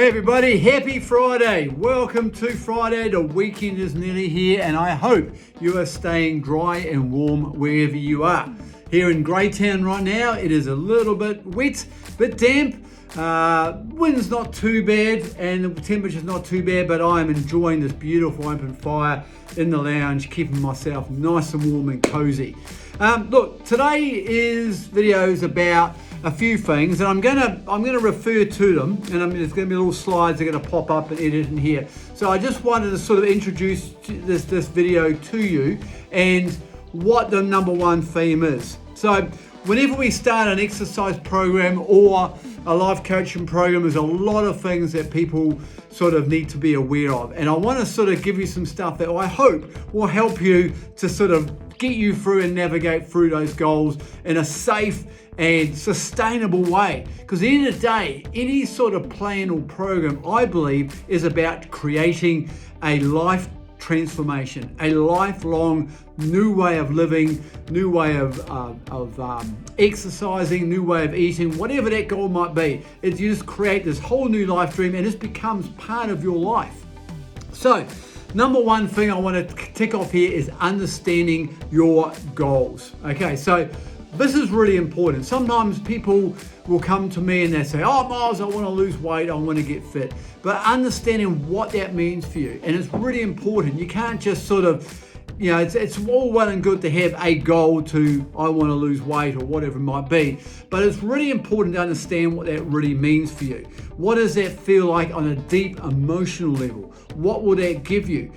Hey everybody, happy Friday. Welcome to Friday. The weekend is nearly here and I hope you are staying dry and warm wherever you are. Here in Greytown right now, it is a little bit wet, bit damp. Wind's not too bad and the temperature's not too bad, but I am enjoying this beautiful open fire in the lounge, keeping myself nice and warm and cozy. Look, today's video is about a few things, and I'm gonna refer to them, and there's gonna be little slides that are gonna pop up and edit in here. So I just wanted to sort of introduce this video to you and what the number one theme is. So whenever we start an exercise program or a life coaching program, there's a lot of things that people sort of need to be aware of, and I want to sort of give you some stuff that I hope will help you to sort of get you through and navigate through those goals in a safe and sustainable way. Because at the end of the day, any sort of plan or program, I believe, is about creating a life transformation, a lifelong new way of living, new way of exercising, new way of eating, whatever that goal might be. It's you just create this whole new life dream and this becomes part of your life. So number one thing I want to tick off here is understanding your goals. Okay, so this is really important. Sometimes people will come to me and they say, oh, Miles, I want to lose weight, I want to get fit. But understanding what that means for you, and it's really important. You can't just sort of, it's all well and good to have a goal to, I want to lose weight or whatever it might be, but it's really important to understand what that really means for you. What does that feel like on a deep emotional level? What will that give you?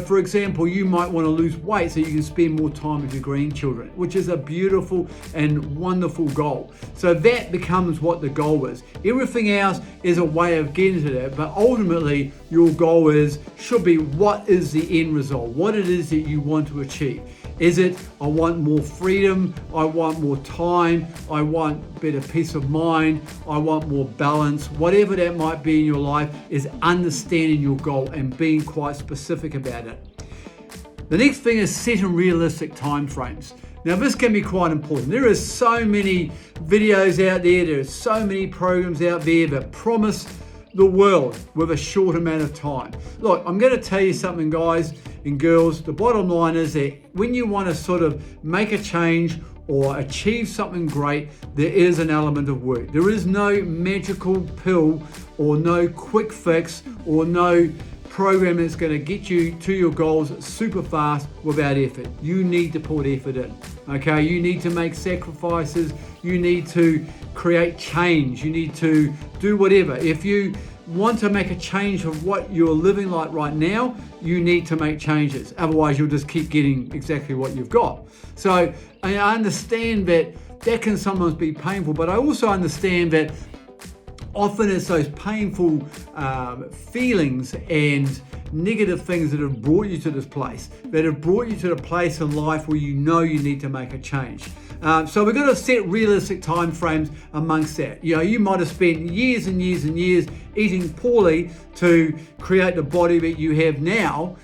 For example, you might want to lose weight so you can spend more time with your grandchildren, which is a beautiful and wonderful goal. So that becomes what the goal is. Everything else is a way of getting to that, but ultimately your goal should be what is the end result, what it is that you want to achieve. Is it, I want more freedom, I want more time, I want better peace of mind, I want more balance, whatever that might be in your life, is understanding your goal and being quite specific about it. The next thing is setting realistic time frames. Now this can be quite important. There is so many videos out there are so many programs out there that promise the world with a short amount of time. Look, I'm going to tell you something, guys and girls. The bottom line is that when you want to sort of make a change or achieve something great, there is an element of work. There is no magical pill or no quick fix or no program that's going to get you to your goals super fast without effort. You need to put effort in. Okay, you need to make sacrifices. You need to create change. You need to do whatever. If you want to make a change of what you're living like right now, you need to make changes. Otherwise, you'll just keep getting exactly what you've got. So I understand that can sometimes be painful, but I also understand that often it's those painful feelings and negative things that have brought you to this place, that have brought you to the place in life where you know you need to make a change. So we've got to set realistic time frames amongst that. You might have spent years and years and years eating poorly to create the body that you have now.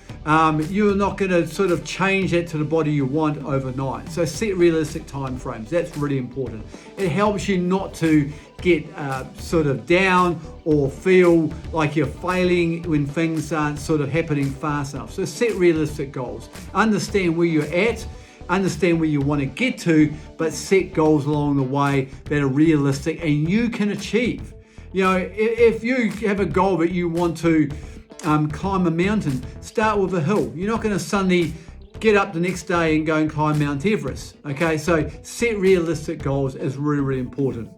You're not going to sort of change that to the body you want overnight. So set realistic time frames. That's really important. It helps you not to get sort of down or feel like you're failing when things aren't sort of happening fast enough. So set realistic goals. Understand where you're at. Understand where you want to get to, but set goals along the way that are realistic and you can achieve. If you have a goal that you want to climb a mountain, start with a hill. You're not going to suddenly get up the next day and go and climb Mount Everest. Okay, so set realistic goals is really, really important.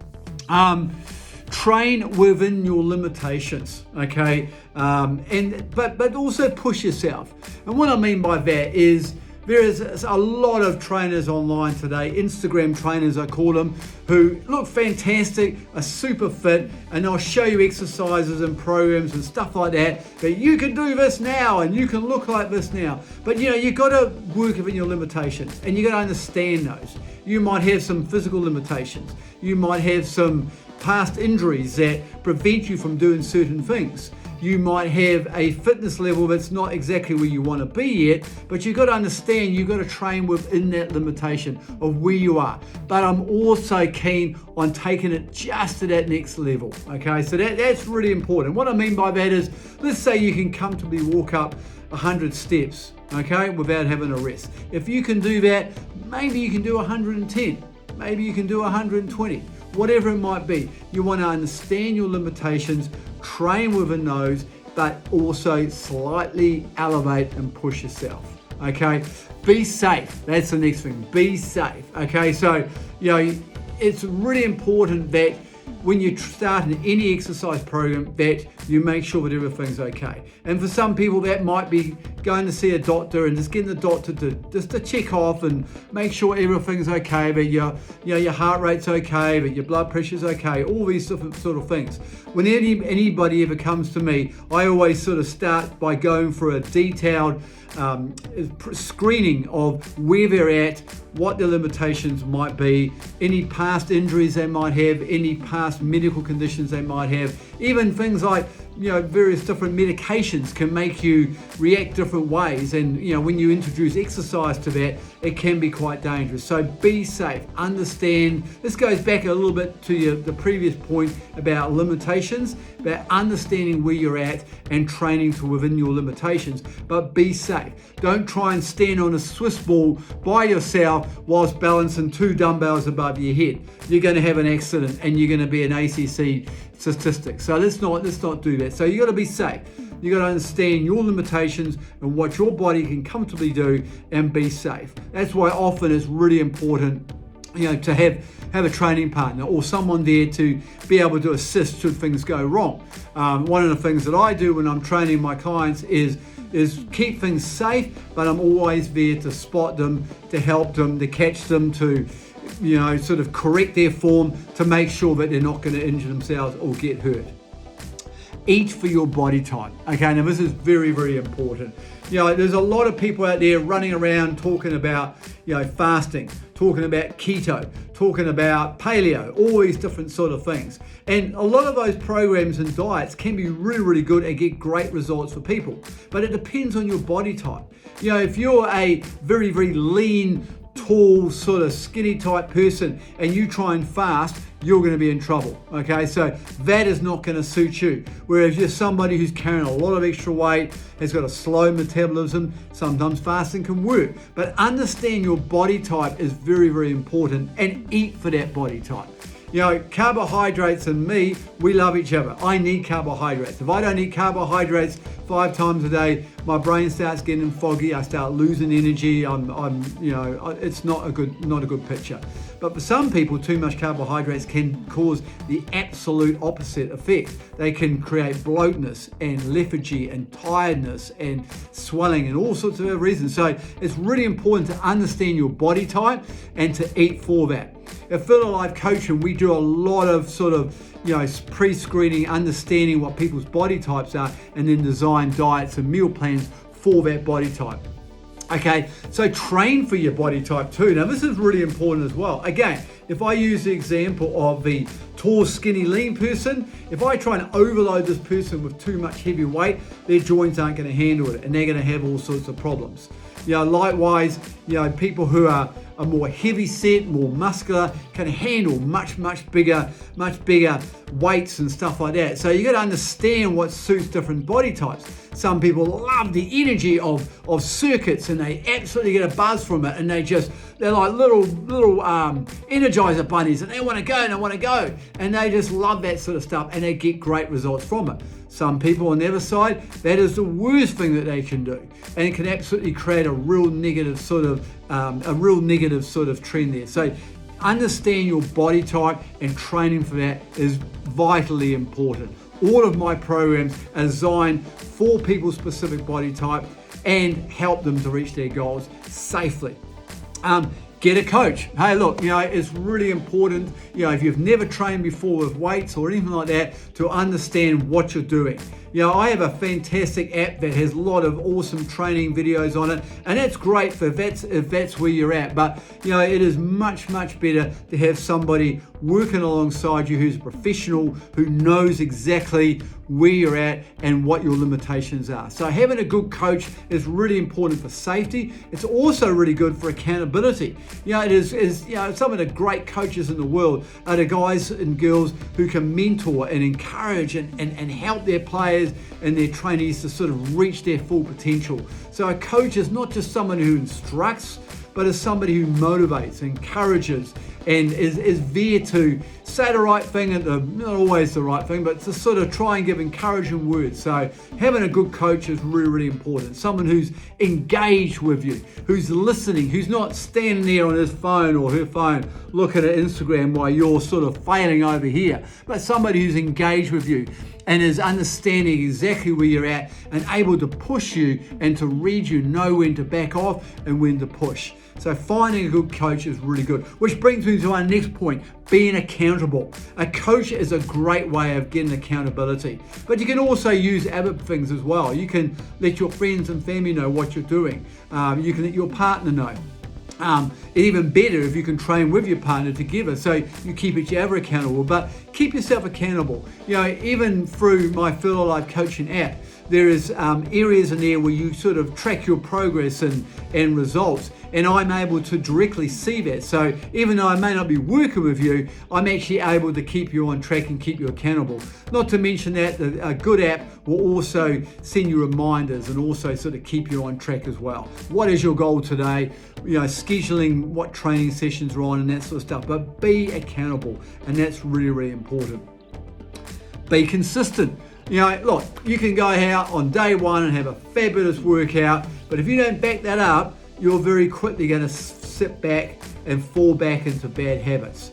Train within your limitations, okay, but also push yourself. And what I mean by that is there is a lot of trainers online today, Instagram trainers I call them, who look fantastic, are super fit, and they'll show you exercises and programs and stuff like that you can do this now and you can look like this now. But you've got to work within your limitations and you've got to understand those. You might have some physical limitations. You might have some past injuries that prevent you from doing certain things. you might have a fitness level that's not exactly where you want to be yet, but you've got to understand you've got to train within that limitation of where you are. But I'm also keen on taking it just to that next level. Okay, so that's really important. What I mean by that is, let's say you can comfortably walk up 100 steps, okay, without having a rest. If you can do that, maybe you can do 110, maybe you can do 120, whatever it might be. You want to understand your limitations, train within those, but also slightly elevate and push yourself. Okay, be safe. That's the next thing. Be safe. Okay, so it's really important that when you start in any exercise program that you make sure that everything's okay. And for some people that might be going to see a doctor and just getting the doctor to check off and make sure everything's okay, that your heart rate's okay, that your blood pressure's okay, all these different sort of things. When anybody ever comes to me, I always sort of start by going for a detailed screening of where they're at, what their limitations might be, any past injuries they might have, any past medical conditions they might have, even things like various different medications can make you react different ways, and when you introduce exercise to that, it can be quite dangerous. So be safe, understand. This goes back a little bit to the previous point about limitations, about understanding where you're at and training to within your limitations, but be safe. Don't try and stand on a Swiss ball by yourself whilst balancing 2 dumbbells above your head. You're going to have an accident and you're going to be an ACC statistic. So let's not do that. So you got to be safe. You got to understand your limitations and what your body can comfortably do and be safe. That's why often it's really important, to have a training partner or someone there to be able to assist should things go wrong. One of the things that I do when I'm training my clients is keep things safe, but I'm always there to spot them, to help them, to catch them, to sort of correct their form, to make sure that they're not going to injure themselves or get hurt. Eat for your body type. Okay, now this is very, very important. There's a lot of people out there running around talking about, fasting, talking about keto, talking about paleo, all these different sort of things. And a lot of those programs and diets can be really, really good and get great results for people. But it depends on your body type. If you're a very, very lean, tall, sort of skinny type person and you try and fast, you're going to be in trouble. Okay, so that is not going to suit you. Whereas you're somebody who's carrying a lot of extra weight, has got a slow metabolism, sometimes fasting can work. But understand your body type is very, very important, and eat for that body type. Carbohydrates and me, we love each other. I need carbohydrates. If I don't eat carbohydrates 5 times a day, my brain starts getting foggy. I start losing energy. It's not a good picture. But for some people, too much carbohydrates can cause the absolute opposite effect. They can create bloatness and lethargy and tiredness and swelling and all sorts of other reasons. So it's really important to understand your body type and to eat for that. At Fit Alive Coaching, we do a lot of sort of pre-screening, understanding what people's body types are, and then design diets and meal plans for that body type. Okay, so train for your body type too. Now this is really important as well. Again, if I use the example of the tall, skinny, lean person, if I try and overload this person with too much heavy weight, their joints aren't going to handle it and they're going to have all sorts of problems. Likewise, people who are more heavy set, more muscular, can handle much bigger weights and stuff like that. So you got to understand what suits different body types. Some people love the energy of circuits and they absolutely get a buzz from it, and they're like little energizer bunnies, and they want to go and they just love that sort of stuff and they get great results from it. Some people on the other side, that is the worst thing that they can do, and it can absolutely create a real negative sort of trend there. So understand your body type, and training for that is vitally important. All of my programs are designed for people's specific body type and help them to reach their goals safely. get a coach. Hey, look, it's really important, if you've never trained before with weights or anything like that, to understand what you're doing. I have a fantastic app that has a lot of awesome training videos on it, and that's great for if that's where you're at. But it is much better to have somebody working alongside you who's a professional, who knows exactly where you're at and what your limitations are. So having a good coach is really important for safety. It's also really good for accountability. It is some of the great coaches in the world are the guys and girls who can mentor and encourage and help their players and their trainees to sort of reach their full potential. So a coach is not just someone who instructs, but is somebody who motivates, encourages, and is there to say the right thing, and not always the right thing, but to sort of try and give encouraging words. So having a good coach is really important. Someone who's engaged with you, who's listening, who's not standing there on his phone or her phone looking at Instagram while you're sort of failing over here, but somebody who's engaged with you and is understanding exactly where you're at and able to push you and to read you, know when to back off and when to push. So finding a good coach is really good. Which brings me to our next point, being accountable. A coach is a great way of getting accountability. But you can also use other things as well. You can let your friends and family know what you're doing. You can let your partner know. Even better if you can train with your partner together, so you keep each other accountable, but keep yourself accountable. Even through my Feel Alive coaching app, there is areas in there where you sort of track your progress and results, and I'm able to directly see that. So even though I may not be working with you, I'm actually able to keep you on track and keep you accountable. Not to mention that a good app will also send you reminders and also sort of keep you on track as well. What is your goal today? Scheduling what training sessions are on and that sort of stuff, but be accountable, and that's really important. Be consistent. Look, you can go out on day one and have a fabulous workout, but if you don't back that up, you're very quickly going to sit back and fall back into bad habits.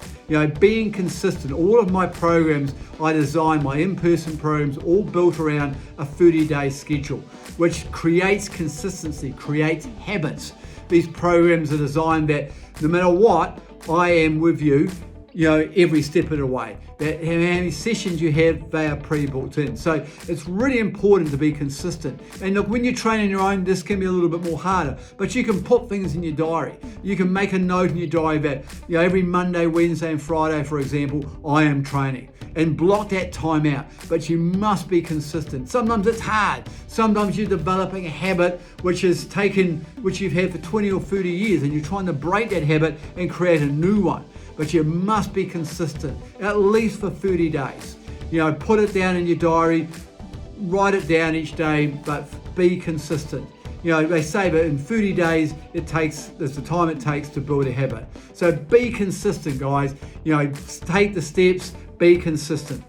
Being consistent. All of my programs, I design my in-person programs all built around a 30-day schedule, which creates consistency, creates habits. These programs are designed that no matter what, I am with you, every step of the way. That how many sessions you have, they are pre-booked in. So it's really important to be consistent. And look, when you're training your own, this can be a little bit more harder, but you can put things in your diary. You can make a note in your diary that, every Monday, Wednesday, and Friday, for example, I am training, and block that time out. But you must be consistent. Sometimes it's hard. Sometimes you're developing a habit which you've had for 20 or 30 years, and you're trying to break that habit and create a new one. But you must be consistent, at least for 30 days. Put it down in your diary, write it down each day, but be consistent. They say that in 30 days, there's the time it takes to build a habit. So be consistent, guys. Take the steps, be consistent.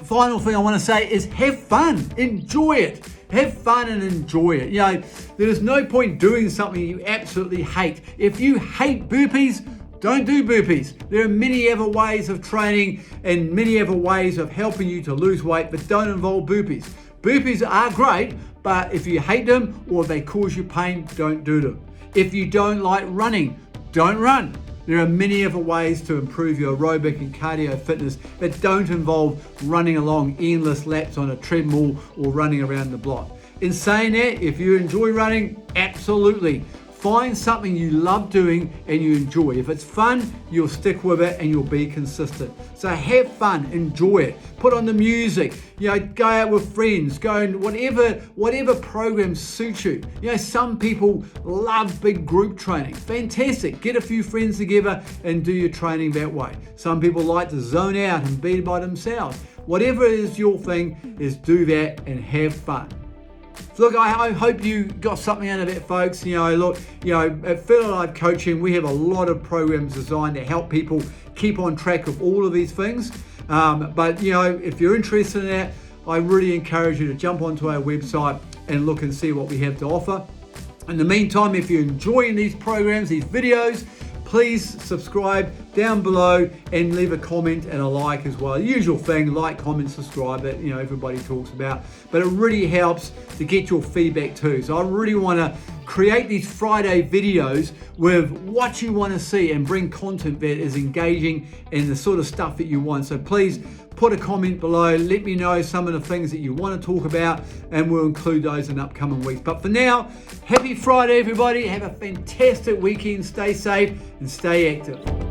Final thing I want to say is have fun, enjoy it. Have fun and enjoy it. There's no point doing something you absolutely hate. If you hate burpees, don't do burpees. There are many other ways of training and many other ways of helping you to lose weight, but don't involve burpees. Burpees are great, but if you hate them or if they cause you pain, don't do them. If you don't like running, don't run. There are many other ways to improve your aerobic and cardio fitness that don't involve running along endless laps on a treadmill or running around the block. In saying that, if you enjoy running, absolutely. Find something you love doing and you enjoy. If it's fun, you'll stick with it and you'll be consistent. So have fun, enjoy it. Put on the music, go out with friends, go and whatever program suits you. Some people love big group training. Fantastic. Get a few friends together and do your training that way. Some people like to zone out and be by themselves. Whatever is your thing, is do that and have fun. So look, I hope you got something out of that, folks. At Feel Alive Coaching, we have a lot of programs designed to help people keep on track of all of these things. But if you're interested in that, I really encourage you to jump onto our website and look and see what we have to offer. In the meantime, if you're enjoying these programs, these videos, please subscribe down below and leave a comment and a like as well. Usual thing, like, comment, subscribe, that everybody talks about. But it really helps to get your feedback too. So I really want to create these Friday videos with what you want to see and bring content that is engaging and the sort of stuff that you want. So please put a comment below, let me know some of the things that you want to talk about, and we'll include those in upcoming weeks. But for now, happy Friday everybody, have a fantastic weekend, stay safe and stay active.